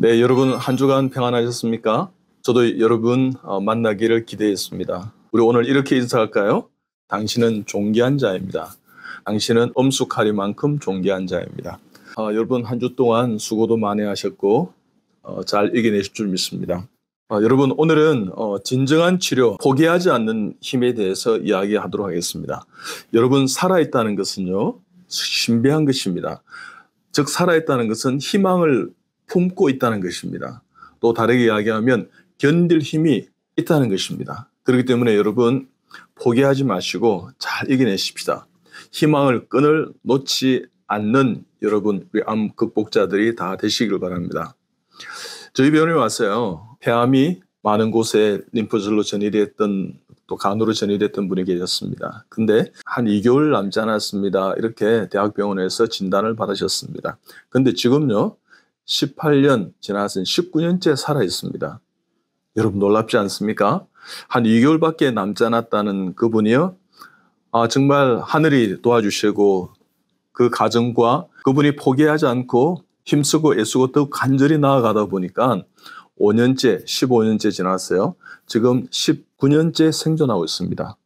네, 여러분 한 주간 평안하셨습니까? 저도 여러분 만나기를 기대했습니다. 우리 오늘 이렇게 인사할까요? 당신은 존귀한 자입니다. 당신은 엄숙하리만큼 존귀한 자입니다. 여러분 한 주 동안 수고도 많이 하셨고 잘 이겨내실 줄 믿습니다. 여러분 오늘은 진정한 치료, 포기하지 않는 힘에 대해서 이야기하도록 하겠습니다. 여러분 살아있다는 것은요, 신비한 것입니다. 즉 살아있다는 것은 희망을 품고 있다는 것입니다. 또 다르게 이야기하면 견딜 힘이 있다는 것입니다. 그렇기 때문에 여러분 포기하지 마시고 잘 이겨내십시다. 희망을 끈을 놓지 않는 여러분 우리 암 극복자들이 다 되시길 바랍니다. 저희 병원에 왔어요. 폐암이 많은 곳에 림프절로 전이됐던 또 간으로 전이됐던 분이 계셨습니다. 근데 한 2개월 남지 않았습니다. 이렇게 대학병원에서 진단을 받으셨습니다. 근데 지금요 18년 지나서 19년째 살아 있습니다. 여러분 놀랍지 않습니까? 한 2개월밖에 남지 않았다는 그분이요. 정말 하늘이 도와주시고 그 가정과 그분이 포기하지 않고 힘쓰고 애쓰고 더 간절히 나아가다 보니까 5년째, 15년째 지났어요. 지금 19년째 생존하고 있습니다.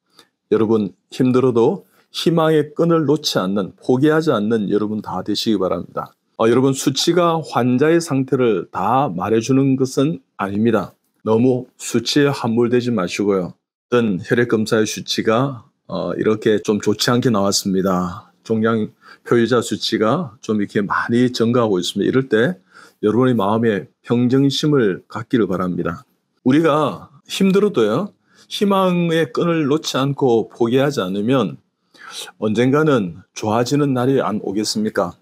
여러분 힘들어도 희망의 끈을 놓지 않는, 포기하지 않는 여러분 다 되시기 바랍니다. 여러분 수치가 환자의 상태를 다 말해주는 것은 아닙니다. 너무 수치에 함몰되지 마시고요. 어떤 혈액검사의 수치가 이렇게 좀 좋지 않게 나왔습니다. 종양 표의자 수치가 좀 이렇게 많이 증가하고 있습니다. 이럴 때 여러분의 마음에 평정심을 갖기를 바랍니다. 우리가 힘들어도요, 희망의 끈을 놓지 않고 포기하지 않으면 언젠가는 좋아지는 날이 안 오겠습니까?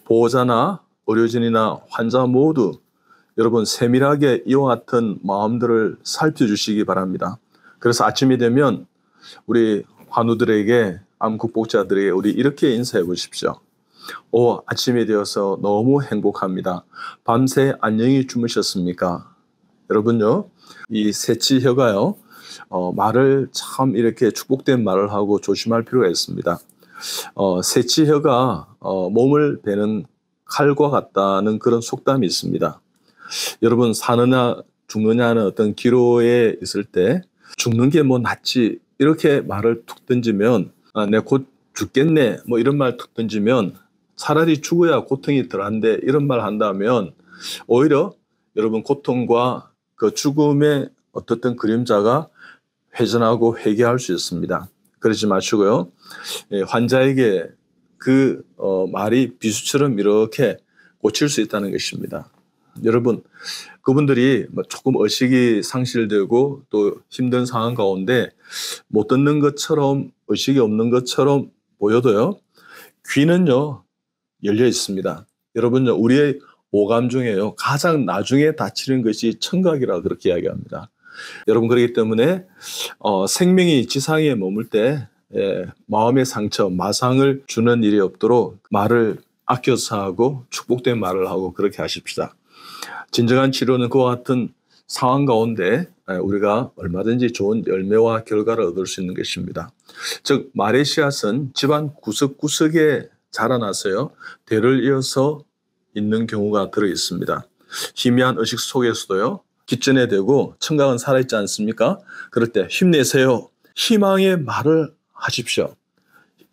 보호자나 의료진이나 환자 모두 여러분 세밀하게 이와 같은 마음들을 살펴주시기 바랍니다. 그래서 아침이 되면 우리 환우들에게, 암 극복자들에게 우리 이렇게 인사해 보십시오. 아침이 되어서 너무 행복합니다. 밤새 안녕히 주무셨습니까? 여러분요, 이 새치혀가요, 말을 참 이렇게 축복된 말을 하고 조심할 필요가 있습니다. 새치혀가 몸을 베는 칼과 같다는 그런 속담이 있습니다. 여러분 사느냐 죽느냐는 어떤 기로에 있을 때 죽는 게 뭐 낫지 이렇게 말을 툭 던지면 내 곧 죽겠네 뭐 이런 말 툭 던지면 차라리 죽어야 고통이 덜한데 이런 말 한다면 오히려 여러분 고통과 그 죽음의 어떻든 그림자가 회전하고 회귀할 수 있습니다. 그러지 마시고요. 환자에게 그 말이 비수처럼 이렇게 꽂힐 수 있다는 것입니다. 여러분 그분들이 조금 의식이 상실되고 또 힘든 상황 가운데 못 듣는 것처럼 의식이 없는 것처럼 보여도요, 귀는요 열려 있습니다. 여러분요 우리의 오감 중에요 가장 나중에 다치는 것이 청각이라 그렇게 이야기합니다. 여러분 그렇기 때문에 생명이 지상에 머물 때 마음의 상처, 마상을 주는 일이 없도록 말을 아껴서 하고 축복된 말을 하고 그렇게 하십시다. 진정한 치료는 그와 같은 상황 가운데 우리가 얼마든지 좋은 열매와 결과를 얻을 수 있는 것입니다. 즉 말의 씨앗은 집안 구석구석에 자라나서요 대를 이어서 있는 경우가 들어 있습니다. 희미한 의식 속에서도요 깃전에 대고 청각은 살아있지 않습니까? 그럴 때 힘내세요. 희망의 말을 하십시오.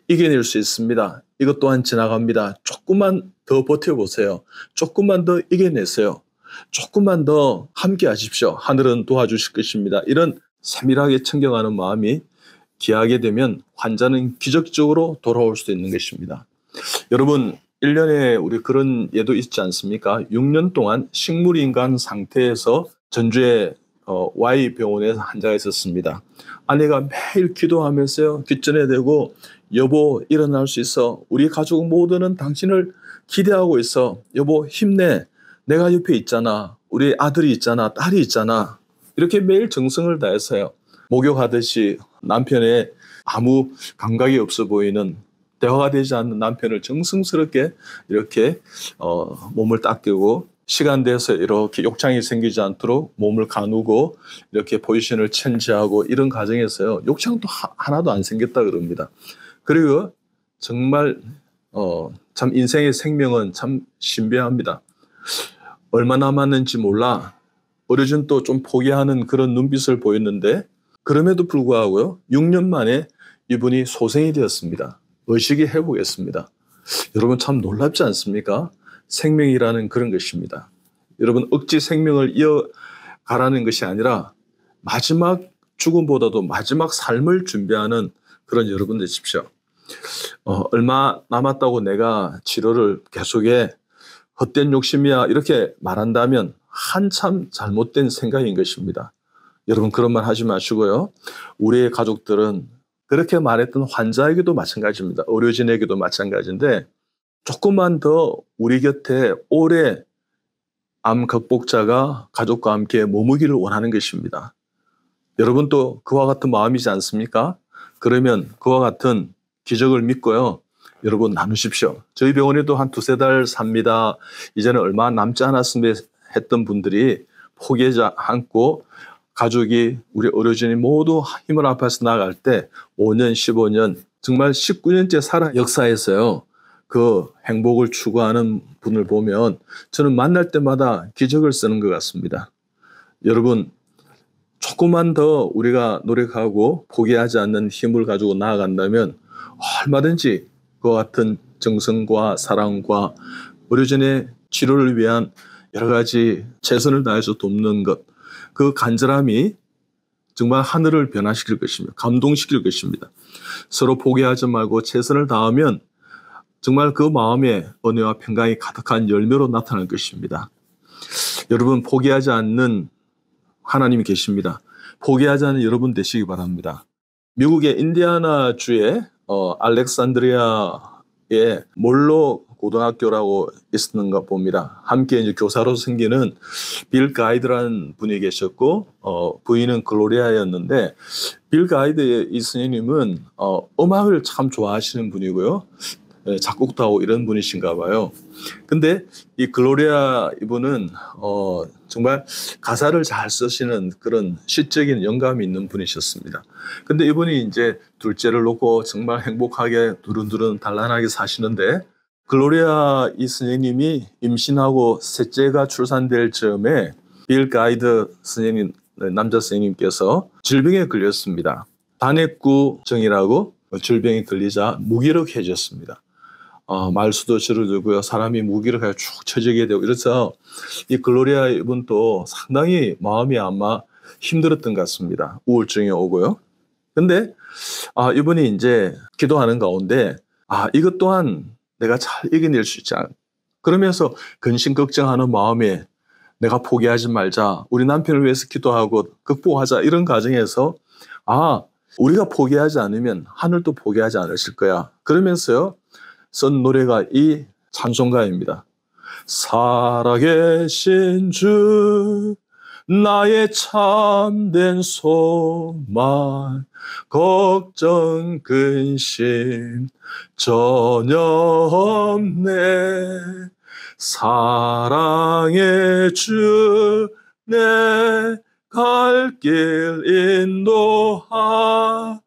이겨낼 수 있습니다. 이것 또한 지나갑니다. 조금만 더 버텨보세요. 조금만 더 이겨내세요. 조금만 더 함께 하십시오. 하늘은 도와주실 것입니다. 이런 세밀하게 청경하는 마음이 기하게 되면 환자는 기적적으로 돌아올 수도 있는 것입니다. 여러분 1년에 우리 그런 예도 있지 않습니까? 6년 동안 식물인간 상태에서 전주의 Y병원에서 환자가 있었습니다. 아내가 매일 기도하면서요 뒷전에 대고 여보 일어날 수 있어. 우리 가족 모두는 당신을 기대하고 있어. 여보 힘내. 내가 옆에 있잖아. 우리 아들이 있잖아. 딸이 있잖아. 이렇게 매일 정성을 다해서요. 목욕하듯이 남편의 아무 감각이 없어 보이는 대화가 되지 않는 남편을 정성스럽게 이렇게 몸을 닦이고 시간 돼서 이렇게 욕창이 생기지 않도록 몸을 가누고 이렇게 포지션을 체인지하고 이런 과정에서요 욕창도 하나도 안 생겼다 그럽니다. 그리고 정말 참 인생의 생명은 참 신비합니다. 얼마 남았는지 몰라. 어르신 또 좀 포기하는 그런 눈빛을 보였는데 그럼에도 불구하고요. 6년 만에 이분이 소생이 되었습니다. 의식이 회복했습니다. 여러분 참 놀랍지 않습니까? 생명이라는 그런 것입니다. 여러분 억지 생명을 이어가라는 것이 아니라 마지막 죽음보다도 마지막 삶을 준비하는 그런 여러분 되십시오. 얼마 남았다고 내가 치료를 계속해 헛된 욕심이야 이렇게 말한다면 한참 잘못된 생각인 것입니다. 여러분 그런 말 하지 마시고요. 우리의 가족들은 그렇게 말했던 환자에게도 마찬가지입니다. 의료진에게도 마찬가지인데 조금만 더 우리 곁에 오래 암 극복자가 가족과 함께 머무기를 원하는 것입니다. 여러분도 그와 같은 마음이지 않습니까? 그러면 그와 같은 기적을 믿고요. 여러분 나누십시오. 저희 병원에도 한 2-3달 삽니다. 이제는 얼마 남지 않았으면 했던 분들이 포기하지 않고 가족이 우리 의료진이 모두 힘을 합해서 나아갈 때 5년, 15년 정말 19년째 살아 역사에서요. 그 행복을 추구하는 분을 보면 저는 만날 때마다 기적을 쓰는 것 같습니다. 여러분 조금만 더 우리가 노력하고 포기하지 않는 힘을 가지고 나아간다면 얼마든지 그와 같은 정성과 사랑과 의료진의 치료를 위한 여러 가지 최선을 다해서 돕는 것, 그 간절함이 정말 하늘을 변화시킬 것입니다. 감동시킬 것입니다. 서로 포기하지 말고 최선을 다하면 정말 그 마음에 은혜와 평강이 가득한 열매로 나타날 것입니다. 여러분 포기하지 않는 하나님이 계십니다. 포기하지 않는 여러분 되시기 바랍니다. 미국의 인디아나주의 알렉산드리아의 몰로 고등학교라고 있었는가 봅니다. 함께 이제 교사로 생기는 빌 가이드라는 분이 계셨고 부인은 글로리아였는데 빌 가이드 이 스님은 음악을 참 좋아하시는 분이고요. 작곡도 하고 이런 분이신가 봐요. 근데 이 글로리아 이분은 정말 가사를 잘 쓰시는 그런 시적인 영감이 있는 분이셨습니다. 근데 이분이 이제 둘째를 놓고 정말 행복하게 두른두른 단란하게 사시는데 글로리아 이 스님이 임신하고 셋째가 출산될 즈음에 빌 가이드 스님 남자 스님께서 질병에 걸렸습니다. 단핵구증이라고 질병이 걸리자 무기력해졌습니다. 말수도 줄어들고요. 사람이 무기력하게 축 처지게 되고 이래서 이 글로리아 이분도 상당히 마음이 아마 힘들었던 것 같습니다. 우울증이 오고요. 근데 이분이 이제 기도하는 가운데 이것 또한 내가 잘 이겨낼 수 있지 않아. 그러면서 근심 걱정하는 마음에 내가 포기하지 말자. 우리 남편을 위해서 기도하고 극복하자. 이런 과정에서 우리가 포기하지 않으면 하늘도 포기하지 않으실 거야. 그러면서요. 쓴 노래가 이 찬송가입니다. 살아계신 주 나의 참된 소망 걱정 근심 전혀 없네 사랑의 주 내 갈 길 인도하니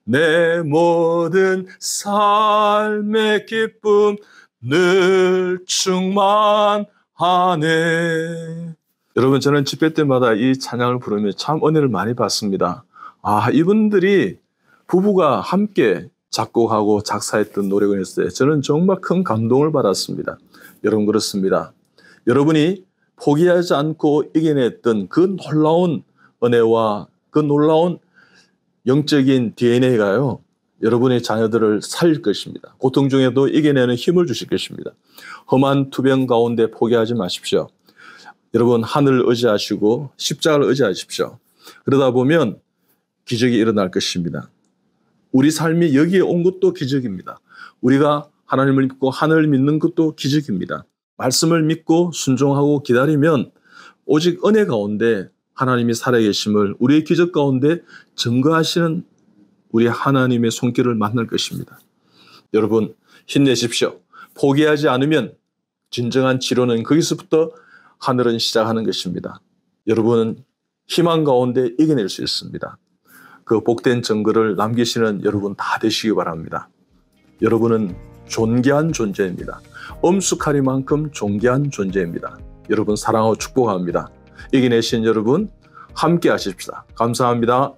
내 모든 삶의 기쁨 늘 충만하네. 여러분 저는 집회 때마다 이 찬양을 부르며 참 은혜를 많이 받습니다. 이분들이 부부가 함께 작곡하고 작사했던 노래가 있어요. 저는 정말 큰 감동을 받았습니다. 여러분 그렇습니다. 여러분이 포기하지 않고 이겨냈던 그 놀라운 은혜와 그 놀라운 영적인 DNA가요. 여러분의 자녀들을 살릴 것입니다. 고통 중에도 이겨내는 힘을 주실 것입니다. 험한 투병 가운데 포기하지 마십시오. 여러분 하늘을 의지하시고 십자가를 의지하십시오. 그러다 보면 기적이 일어날 것입니다. 우리 삶이 여기에 온 것도 기적입니다. 우리가 하나님을 믿고 하늘을 믿는 것도 기적입니다. 말씀을 믿고 순종하고 기다리면 오직 은혜 가운데 하나님이 살아계심을 우리의 기적 가운데 증거하시는 우리 하나님의 손길을 만날 것입니다. 여러분 힘내십시오. 포기하지 않으면 진정한 치료는 거기서부터 하늘은 시작하는 것입니다. 여러분은 희망 가운데 이겨낼 수 있습니다. 그 복된 증거를 남기시는 여러분 다 되시기 바랍니다. 여러분은 존귀한 존재입니다. 엄숙하리만큼 존귀한 존재입니다. 여러분 사랑하고 축복합니다. 이겨내신 여러분 함께 하십시다. 감사합니다.